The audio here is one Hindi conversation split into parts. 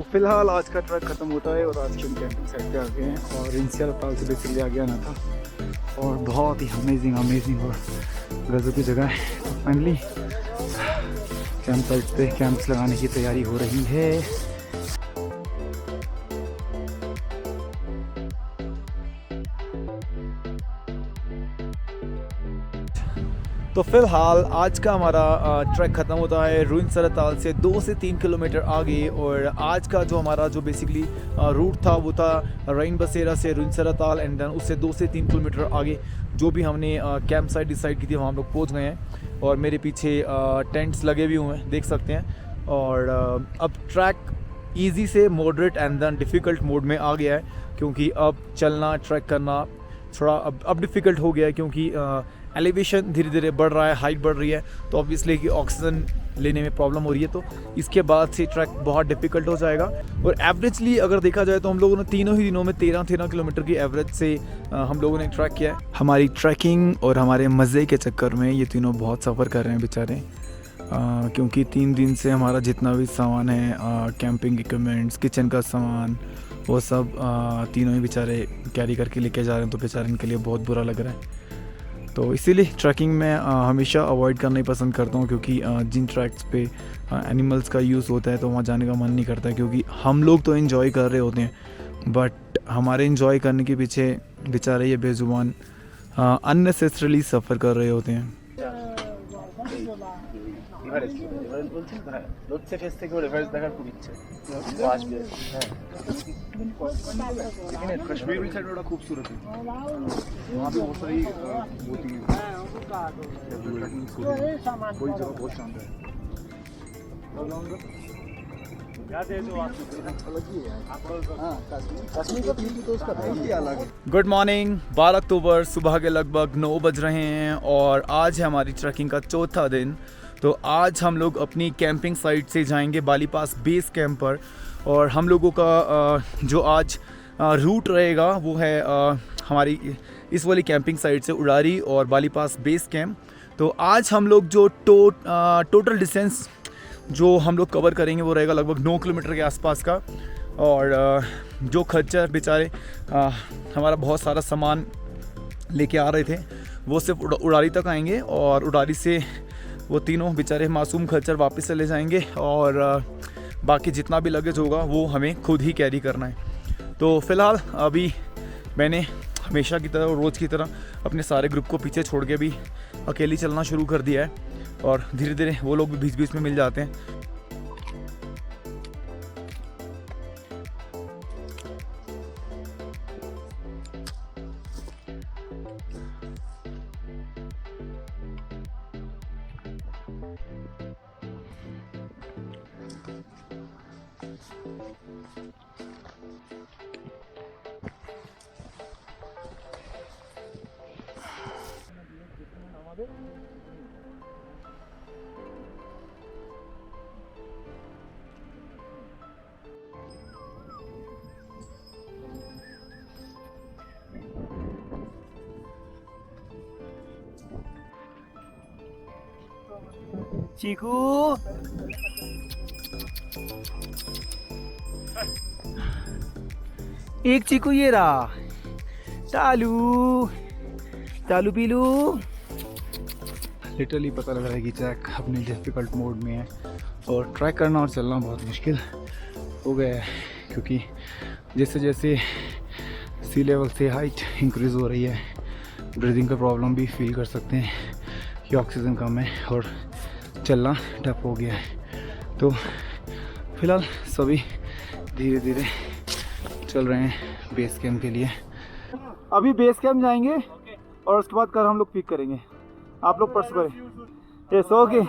फिलहाल आज का ट्रैक खत्म होता है और आज की हम कैंपिंग साइट पे आ गए हैं और रिंसिया ताल से बेसिकली आ गया ना था और बहुत ही अमेजिंग और गजब की जगह है। तो फाइनली कैंप साइट पे कैंप्स लगाने की तैयारी हो रही है। तो फिलहाल आज का हमारा ट्रैक ख़त्म होता है रुइंसरा ताल से 2 से 3 किलोमीटर आगे। और आज का जो हमारा जो बेसिकली रूट था वो था रैन बसेरा से रुइंसरा ताल एंड देन उससे 2 से 3 किलोमीटर आगे जो भी हमने कैंप साइट डिसाइड की थी वहाँ हम लोग पहुँच गए हैं। और मेरे पीछे टेंट्स लगे भी हुए हैं, देख सकते हैं। और अब ट्रैक ईजी से moderate and then difficult mode में आ गया है क्योंकि अब चलना ट्रैक करना थोड़ा अब डिफ़िकल्ट हो गया है क्योंकि एलिवेशन धीरे धीरे बढ़ रहा है, हाइट बढ़ रही है, तो ऑब्वियसली कि ऑक्सीजन लेने में प्रॉब्लम हो रही है। तो इसके बाद से ट्रैक बहुत डिफ़िकल्ट हो जाएगा। और एवरेजली अगर देखा जाए तो हम लोगों ने तीनों ही दिनों में 13 किलोमीटर की एवरेज से हम लोगों ने ट्रैक किया है। हमारी ट्रैकिंग और हमारे मज़े के चक्कर में ये तीनों बहुत सफ़र कर रहे हैं बेचारे, क्योंकि 3 दिन से हमारा जितना भी सामान है, कैंपिंग इक्विपमेंट्स, किचन का सामान, वो सब तीनों ही बेचारे कैरी करके लेके जा रहे हैं। तो बेचारे इनके लिए बहुत बुरा लग रहा है। तो इसीलिए ट्रैकिंग में हमेशा अवॉइड करना ही पसंद करता हूँ क्योंकि जिन ट्रैक्स पे एनिमल्स का यूज़ होता है तो वहाँ जाने का मन नहीं करता क्योंकि हम लोग तो एंजॉय कर रहे होते हैं बट हमारे एंजॉय करने के पीछे बेचारे ये बेजुबान अननेसेसरली सफ़र कर रहे होते हैं। कश्मीर में साइड बड़ा खूबसूरत है, वहाँ पे बहुत सारी होती है, कोई जगह बहुत शानदार है। गुड मॉर्निंग, 12 अक्टूबर सुबह के लगभग 9 बज रहे हैं और आज है हमारी ट्रैकिंग का चौथा दिन। तो आज हम लोग अपनी कैंपिंग साइट से जाएंगे बाली पास बेस कैंप पर। और हम लोगों का जो आज रूट रहेगा वो है हमारी इस वाली कैंपिंग साइट से उड़ारी और बाली पास बेस कैंप। तो आज हम लोग जो टोटल डिस्टेंस जो हम लोग कवर करेंगे वो रहेगा लगभग 9 किलोमीटर के आसपास का। और जो खच्चर बेचारे हमारा बहुत सारा सामान लेके आ रहे थे वो सिर्फ उड़ारी तक आएंगे और उड़ारी से वो तीनों बेचारे मासूम खच्चर वापस चले जाएंगे और बाकी जितना भी लगेज होगा वो हमें खुद ही कैरी करना है। तो फ़िलहाल अभी मैंने हमेशा की तरह और रोज़ की तरह अपने सारे ग्रुप को पीछे छोड़ के भी अकेली चलना शुरू कर दिया है और धीरे धीरे वो लोग भी बीच बीच में मिल जाते हैं। चीकू एक चीकू ये रहा, तालू तालू पीलू। लिटरली पता लग रहा है कि ट्रैक अपने डिफ़िकल्ट मोड में है और ट्रैक करना और चलना बहुत मुश्किल हो गया है क्योंकि जैसे जैसे सी लेवल से हाइट इंक्रीज़ हो रही है ब्रीदिंग का प्रॉब्लम भी फील कर सकते हैं कि ऑक्सीजन कम है और चलना टफ हो गया है। तो फिलहाल सभी धीरे धीरे चल रहे हैं बेस कैंप के लिए। अभी बेस कैंप जाएंगे और उसके बाद कर हम लोग पिक करेंगे। आप लोग परसों करें। Yes okay,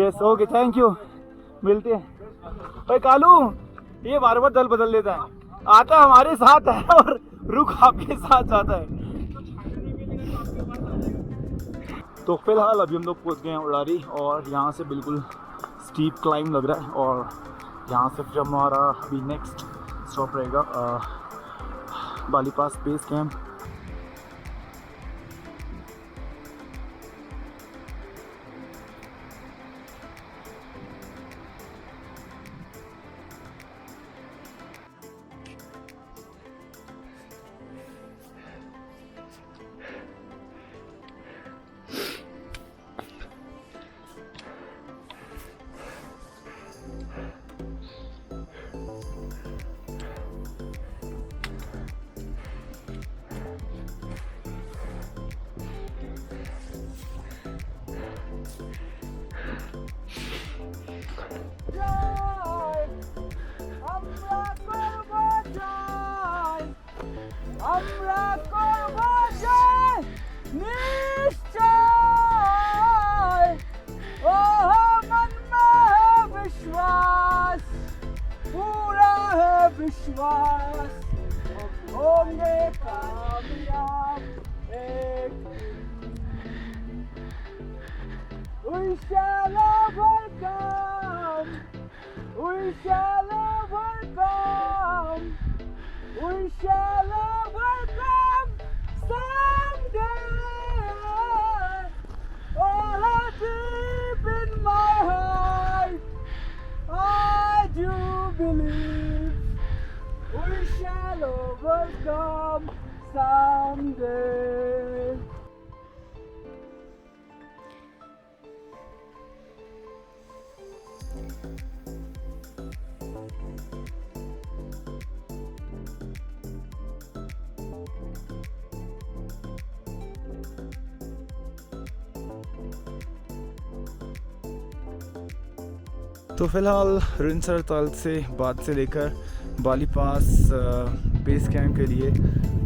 yes okay, thank you, मिलते हैं। भाई कालू ये बार बार दल बदल देता है, आता हमारे साथ है और रुक आपके साथ जाता है। तो फिलहाल अभी हम लोग पहुंच गए हैं उड़ारी और यहाँ से बिल्कुल स्टीप क्लाइंब लग रहा है और यहाँ से फिर हमारा अभी नेक्स्ट स्टॉप रहेगा बाली पास बेस कैंप। আমরা করব জয় নিশ্চয়, ओ मन में है विश्वास, पूरा है विश्वास, हम होंगे कामयाब एक दिन। We shall overcome, we shall overcome, we shall overcome someday. Oh, deep in my heart, I do believe we shall overcome someday. तो फ़िलहाल रिंसर ताल से बाद से लेकर बाली पास बेस कैंप के लिए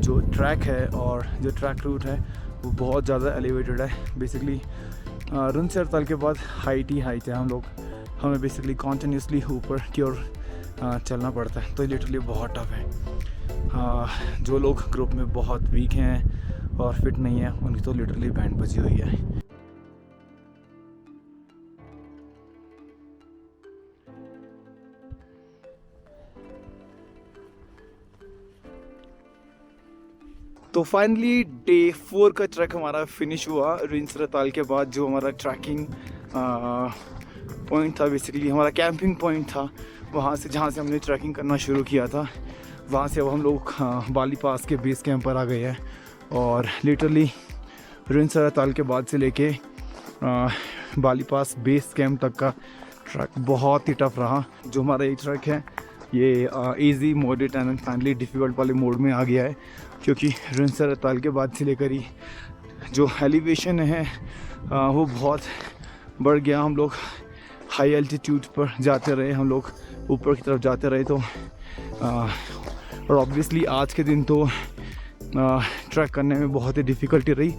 जो ट्रैक है और जो ट्रैक रूट है वो बहुत ज़्यादा एलिवेटेड है। बेसिकली रिंसर ताल के बाद हाइट ही हाइट है, हमें बेसिकली कॉन्टिन्यूसली ऊपर की ओर चलना पड़ता है, तो लिटरली बहुत टफ है। जो लोग ग्रुप में बहुत वीक हैं और फिट नहीं है उनकी तो लिटरली बैंड बजी हुई है। तो फाइनली डे 4 का ट्रैक हमारा फिनिश हुआ। रिंसर ताल के बाद जो हमारा ट्रैकिंग पॉइंट था, बेसिकली हमारा कैंपिंग पॉइंट था, वहाँ से जहाँ से हमने ट्रैकिंग करना शुरू किया था, वहाँ से अब हम लोग बाली पास के बेस कैंप पर आ गए हैं। और लिटरली रिंसर ताल के बाद से लेके बाली पास बेस कैंप तक का ट्रैक बहुत ही टफ रहा। जो हमारा ये ट्रैक है ये easy, moderate and finally difficult वाले मोड में आ गया है, क्योंकि रिंसर ताल के बाद से लेकर ही जो एलिवेशन है वो बहुत बढ़ गया। हम लोग हाई एल्टीट्यूड पर जाते रहे, हम लोग ऊपर की तरफ जाते रहे। तो और ऑब्वियसली आज के दिन तो ट्रैक करने में बहुत ही डिफ़िकल्टी रही।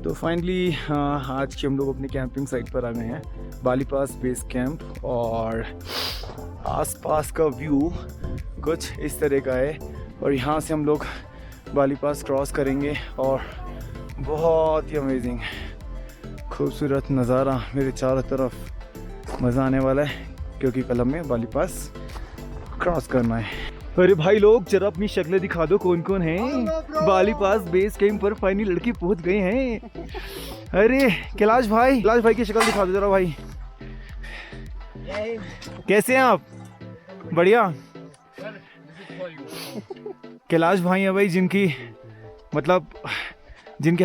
तो फाइनली आज के हम लोग अपनी कैंपिंग साइट पर आ गए हैं, बाली पास बेस कैंप। और आसपास का व्यू कुछ इस तरह का है और यहाँ से हम लोग बाली पास क्रॉस करेंगे और बहुत ही अमेजिंग खूबसूरत नज़ारा मेरे चारों तरफ, मज़ा आने वाला है, क्योंकि कल हमें बाली पास क्रॉस करना है। अरे भाई लोग जरा अपनी शक्लें दिखा दो, कौन कौन हैं बाली पास बेस कैंप पर फाइनली लड़के पहुंच गए हैं। अरे कैलाश भाई की शक्ल दिखा दो जरा भाई, कैसे हैं आप? बढ़िया। कैलाश भाई है भाई, जिनके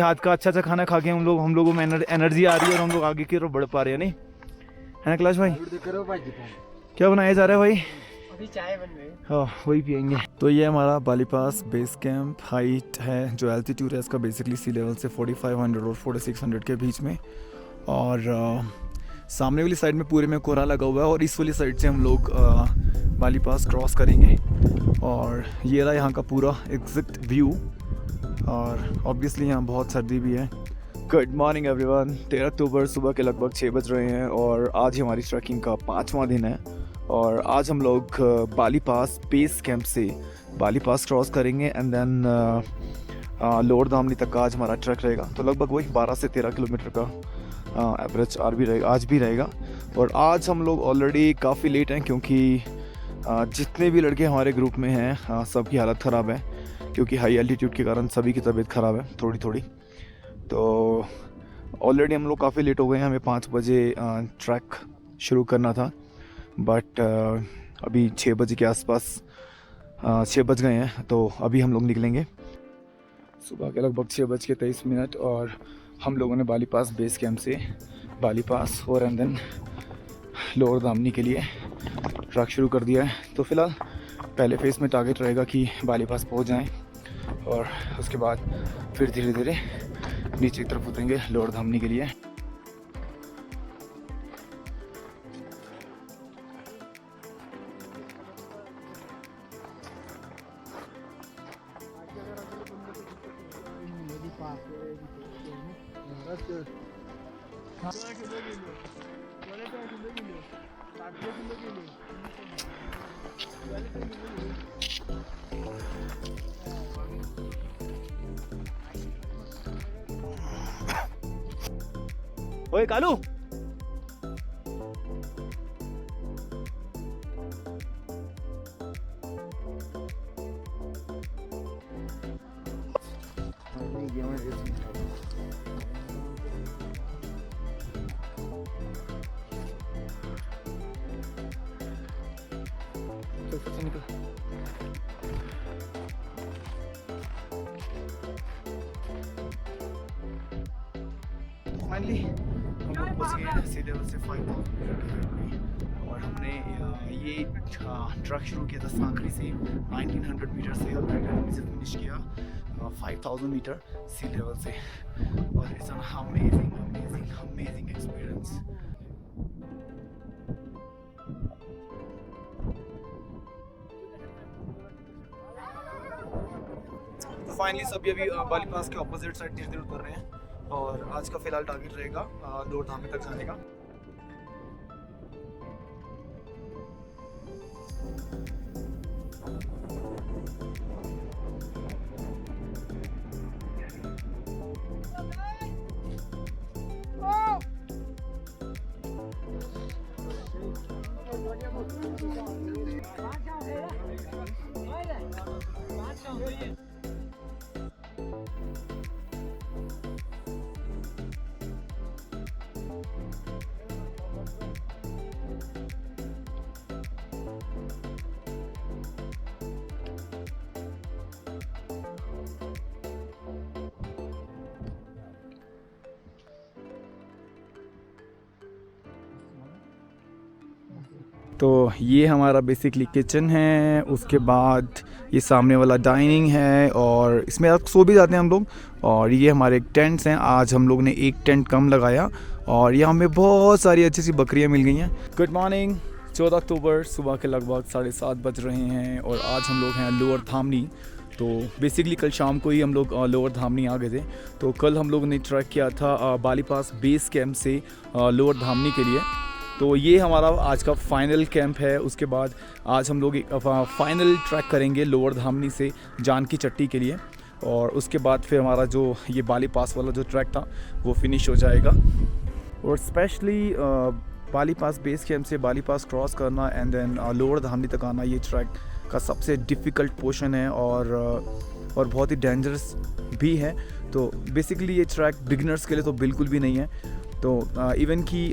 हाथ का अच्छा खाना खा के हम लोगों में एनर्जी आ रही है और हम लोग आगे की तरफ बढ़ पा रहे हैं, नहीं है ना कैलाश भाई? क्या बनाया जा रहा है भाई? अभी चाय बन रही है। हाँ वही पियेंगे। तो ये हमारा बाली पास बेस कैंप। हाइट है जो एल्टीट्यूड है इसका बेसिकली सी लेवल से 4500 और 4600 के बीच में। और सामने वाली साइड में पूरे में कोहरा लगा हुआ है और इस वाली साइड से हम लोग बाली पास क्रॉस करेंगे। और ये रहा यहाँ का पूरा एग्जैक्ट व्यू। और ऑब्वियसली यहाँ बहुत सर्दी भी है। Good morning everyone. 13 अक्टूबर सुबह के लगभग 6 बज रहे हैं और आज हमारी ट्रैकिंग का 5वां दिन है। और आज हम लोग बाली पास बेस कैंप से बाली पास क्रॉस करेंगे एंड देन लोअर दामनी तक का आज हमारा ट्रैक रहेगा। तो लगभग वही 12 से 13 किलोमीटर का एवरेज आज भी रहेगा। और आज हम लोग ऑलरेडी काफ़ी लेट हैं, क्योंकि जितने भी लड़के हमारे ग्रुप में हैं सबकी हालत ख़राब है, क्योंकि हाई एल्टीट्यूड के कारण सभी की तबीयत ख़राब है थोड़ी थोड़ी। तो ऑलरेडी हम लोग काफ़ी लेट हो गए हैं, हमें 5 बजे ट्रैक शुरू करना था, बट अभी 6 बजे के आसपास 6 बज गए हैं, तो अभी हम लोग निकलेंगे। सुबह के लगभग 6:23 और हम लोगों ने बाली पास बेस कैंप से बाली पास और एंड देन लोअर धामनी के लिए ट्रैक शुरू कर दिया है। तो फ़िलहाल पहले फेज़ में टारगेट रहेगा कि बाली पास पहुंच जाएं और उसके बाद फिर धीरे धीरे नीचे की तरफ उतरेंगे लोअर धामनी के लिए। ओए कालू, फाइनली हम लोग पहुंच गए हैं सी लेवल से 5000 मीटर और हमने ये ट्रैक शुरू किया था सांकरी से 1900 मीटर से और से फिनिश किया 5000 मीटर सी लेवल से, और it's an amazing experience. Finally सभी अभी बाली पास के ऑपोजिट साइड धीरे धीरे उतर रहे हैं और आज का फिलहाल टारगेट रहेगा लोअर धामनी तक जाने का। तो ये हमारा बेसिकली किचन है, उसके बाद ये सामने वाला डाइनिंग है और इसमें आप सो भी जाते हैं हम लोग। और ये हमारे टेंट्स हैं, आज हम लोग ने एक टेंट कम लगाया और यहाँ हमें बहुत सारी अच्छी सी बकरियाँ मिल गई हैं। गुड मॉर्निंग, 14 अक्टूबर सुबह के लगभग 7:30 बज रहे हैं और आज हम लोग हैं लोअर धामनी। तो बेसिकली कल शाम को ही हम लोग लोअर धामनी आ गए थे। तो कल हम लोग ने ट्रैक किया था बाली पास बेस कैंप से लोअर धामनी के लिए। तो ये हमारा आज का फाइनल कैंप है। उसके बाद आज हम लोग एक फाइनल ट्रैक करेंगे लोअर धामनी से जानकी चट्टी के लिए, और उसके बाद फिर हमारा जो ये बाली पास वाला जो ट्रैक था वो फिनिश हो जाएगा। और स्पेशली बाली पास बेस कैंप से बाली पास क्रॉस करना एंड देन लोअर धामनी तक आना, ये ट्रैक का सबसे डिफ़िकल्ट पोर्शन है और बहुत ही डेंजरस भी है। तो बेसिकली ये ट्रैक बिगिनर्स के लिए तो बिल्कुल भी नहीं है। तो इवन कि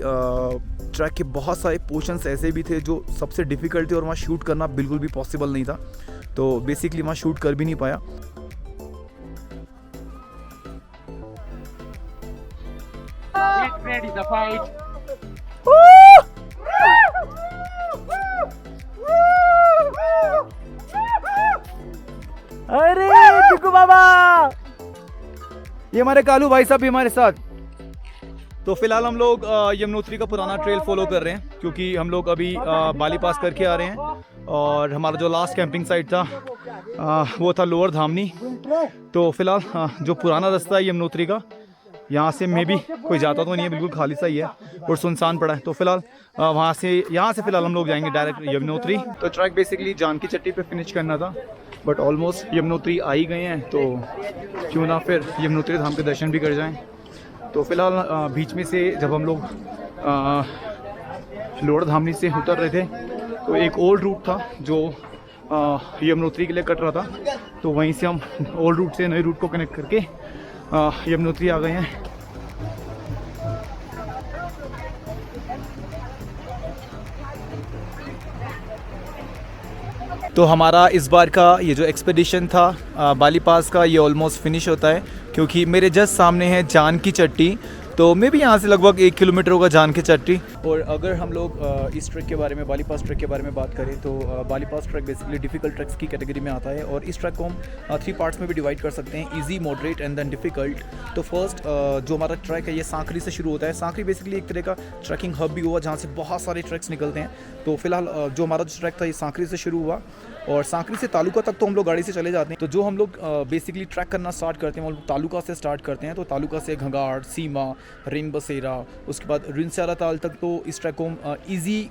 ट्रैक के बहुत सारे पोर्शंस ऐसे भी थे जो सबसे डिफ़िकल्ट थे और वहाँ शूट करना बिल्कुल भी पॉसिबल नहीं था। तो बेसिकली वहाँ शूट कर भी नहीं पाया। Get ready the fight. अरे बिकू बाबा, ये हमारे कालू भाई साहब भी हमारे साथ। तो फिलहाल हम लोग यमुनोत्री का पुराना ट्रेल फॉलो कर रहे हैं, क्योंकि हम लोग अभी बाली पास करके आ रहे हैं और हमारा जो लास्ट कैंपिंग साइट था वो था लोअर धामनी। तो फिलहाल जो पुराना रास्ता है यमुनोत्री का, यहाँ से मे भी कोई जाता तो नहीं है, बिल्कुल खाली सा ही है और सुनसान पड़ा है। तो फिलहाल यहाँ से फिलहाल हम लोग जाएंगे डायरेक्ट यमुनोत्री। तो ट्रैक बेसिकली जानकी चट्टी पे फिनिश करना था, बट ऑलमोस्ट यमुनोत्री आ ही गए हैं, तो क्यों ना फिर यमुनोत्री धाम के दर्शन भी कर जाएं। तो फिलहाल बीच में से जब हम लोग लोअर धामनी से उतर रहे थे तो एक ओल्ड रूट था जो यमुनोत्री के लिए कट रहा था, तो वहीं से हम ओल्ड रूट से नए रूट को कनेक्ट करके यमुनोत्री आ गए हैं। तो हमारा इस बार का ये जो एक्सपेडिशन था बाली पास का, ये ऑलमोस्ट फिनिश होता है, क्योंकि मेरे जस्ट सामने है जान की चट्टी। तो मैं भी यहाँ से लगभग 1 किलोमीटर होगा जान की चट्टी। और अगर हम लोग इस ट्रैक के बारे में, बाली पास ट्रैक के बारे में बात करें, तो बाली पास ट्रैक बेसिकली डिफ़िकल्ट ट्रैक्स की कैटेगरी में आता है। और इस ट्रैक को हम 3 पार्ट्स में भी डिवाइड कर सकते हैं, easy, moderate and then difficult. तो फर्स्ट जो हमारा ट्रैक है ये सांकरी से शुरू होता है। सांकरी बेसिकली एक तरह का ट्रैकिंग हब भी हुआ जहाँ से बहुत सारे ट्रैक्स निकलते हैं। तो फिलहाल जो हमारा जो ट्रैक था ये सांकरी से शुरू हुआ, और सांकरी से तालुका तक तो हम लोग गाड़ी से चले जाते हैं। तो जो हम लोग बेसिकली ट्रैक करना स्टार्ट करते हैं वो तालुका से स्टार्ट करते हैं। तो तालुका से घंगाड़, सीमा, रेन बसेरा, उसके बाद रुइंसरा ताल तक तो इस ट्रैक को हम ईजी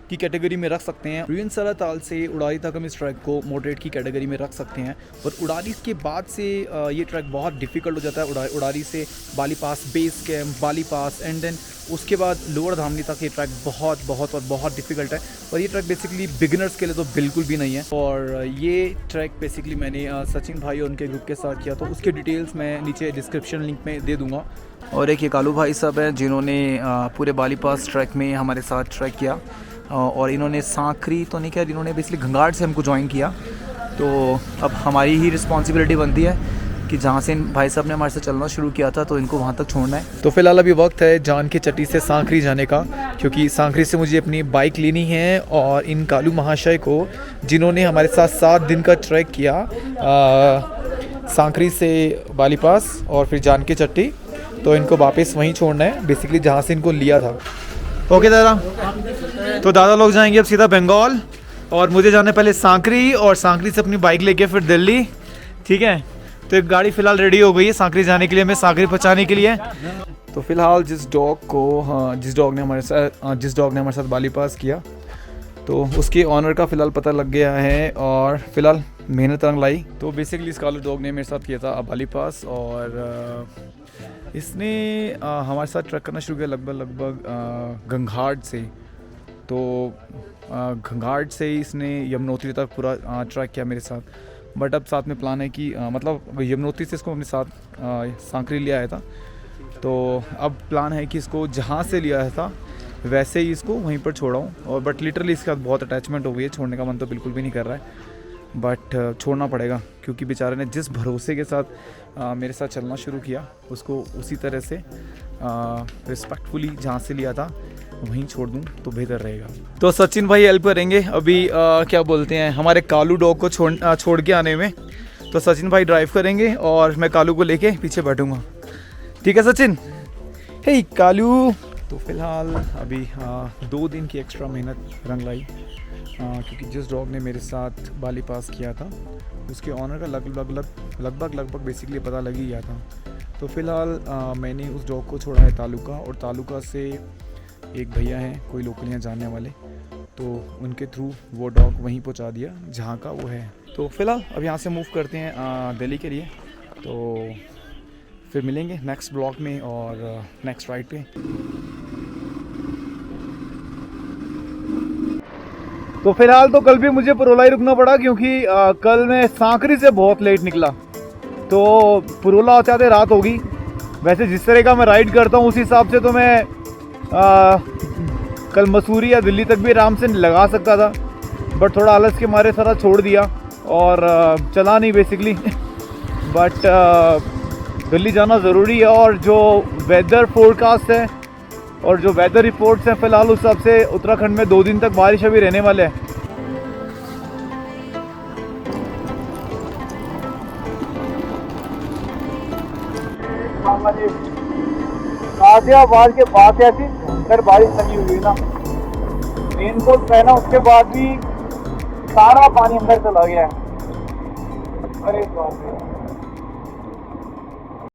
की कैटेगरी में रख सकते हैं। रुइंसरा ताल से उड़ारी तक हम इस ट्रैक को मॉडरेट की कैटेगरी में रख सकते हैं। और उड़ारी के बाद से ये ट्रैक बहुत डिफ़िकल्ट हो जाता है। उड़ारी से Bali pass, base camp, Bali pass and then उसके बाद लोअर धामनी तक ये ट्रैक बहुत डिफ़िकल्ट है। और ये ट्रैक बेसिकली बिगिनर्स के लिए तो बिल्कुल भी नहीं है। और ये ट्रैक बेसिकली मैंने सचिन भाई और उनके ग्रुप के साथ किया, तो उसके डिटेल्स मैं नीचे डिस्क्रिप्शन लिंक में दे दूँगा। और एक ये कालू भाई साहब हैं जिन्होंने पूरे बाली पास ट्रैक में हमारे साथ ट्रैक किया, और इन्होंने सांकरी तो नहीं किया, इन्होंने बेसिकली घंगाड़ से हमको ज्वाइन किया। तो अब हमारी ही रिस्पॉन्सिबिलिटी बनती है कि जहाँ से इन भाई साहब ने हमारे साथ चलना शुरू किया था तो इनको वहाँ तक छोड़ना है। तो फिलहाल अभी वक्त है जान की चट्टी से सांकरी जाने का, क्योंकि सांकरी से मुझे अपनी बाइक लेनी है। और इन कालू महाशय को, जिन्होंने हमारे साथ 7 दिन का ट्रैक किया सांकरी से बाली पास और फिर जान की चट्टी, तो इनको वापस वहीं छोड़ना है बेसिकली जहाँ से इनको लिया था। ओके दादा, तो दादा लोग जाएंगे अब सीधा बंगाल, और मुझे जाना पहले सांकरी, और सांकरी से अपनी बाइक लेके फिर दिल्ली। ठीक है, तो एक गाड़ी फ़िलहाल रेडी हो गई है सांकरी जाने के लिए, मैं सांकरी पहुँचाने के लिए। तो फ़िलहाल जिस डॉग ने हमारे साथ बाली पास किया, तो उसके ऑनर का फ़िलहाल पता लग गया है, और फिलहाल मेहनत रंग लाई। तो बेसिकली इस कालू डॉग ने मेरे साथ किया था बाली पास, और इसने हमारे साथ ट्रैक करना शुरू किया लगभग घंघाड़ से। तो घंघाड़ से ही इसने यमुनोत्री तक पूरा ट्रैक किया मेरे साथ। बट अब साथ में प्लान है कि मतलब यमुनोत्री से इसको अपने साथ सांकरी ले आया था, तो अब प्लान है कि इसको जहाँ से लिया आया था वैसे ही इसको वहीं पर छोड़ाऊँ। और बट लिटरली इसके साथ बहुत अटैचमेंट हो गई है, छोड़ने का मन तो बिल्कुल भी नहीं कर रहा है, बट छोड़ना पड़ेगा, क्योंकि बेचारे ने जिस भरोसे के साथ मेरे साथ चलना शुरू किया, उसको उसी तरह से रिस्पेक्टफुली जहाँ से लिया था वहीं छोड़ दूँ तो बेहतर रहेगा। तो सचिन भाई हेल्प करेंगे अभी क्या बोलते हैं हमारे कालू डॉग को छोड़ के आने में। तो सचिन भाई ड्राइव करेंगे और मैं कालू को लेके पीछे बैठूँगा। ठीक है सचिन? हे कालू। तो फिलहाल अभी 2 दिन की एक्स्ट्रा मेहनत रंग लाई, क्योंकि जिस डॉग ने मेरे साथ बाली पास किया था उसके ऑनर का लगभग बेसिकली पता लग ही गया था। तो फिलहाल मैंने उस डॉग को छोड़ा है तालुका, और तालुका से एक भैया हैं कोई लोकल यहाँ जानने वाले, तो उनके थ्रू वो डॉग वहीं पहुँचा दिया जहाँ का वो है। तो फिलहाल अब यहाँ से मूव करते हैं दिल्ली के लिए, तो फिर मिलेंगे नेक्स्ट ब्लॉग में और नेक्स्ट राइड पे। तो फिलहाल तो कल भी मुझे पुरोला ही रुकना पड़ा, क्योंकि कल मैं सांकरी से बहुत लेट निकला, तो पुरोला आते आते रात होगी। वैसे जिस तरह का मैं राइड करता हूँ उस हिसाब से तो मैं कल मसूरी या दिल्ली तक भी आराम से लगा सकता था, बट थोड़ा आलस के मारे सारा छोड़ दिया और चला नहीं बेसिकली। बट दिल्ली जाना ज़रूरी है, और जो वेदर फोरकास्ट है और जो वेदर रिपोर्ट्स हैं फ़िलहाल उस हिसाब से उत्तराखंड में 2 दिन तक बारिश अभी रहने वाले हैं। गाजियाबाद के बाद ऐसी भयंकर बारिश लगी हुई ना, रेनकोट पहना उसके बाद भी सारा पानी अंदर चला गया है। अरे बाप रे।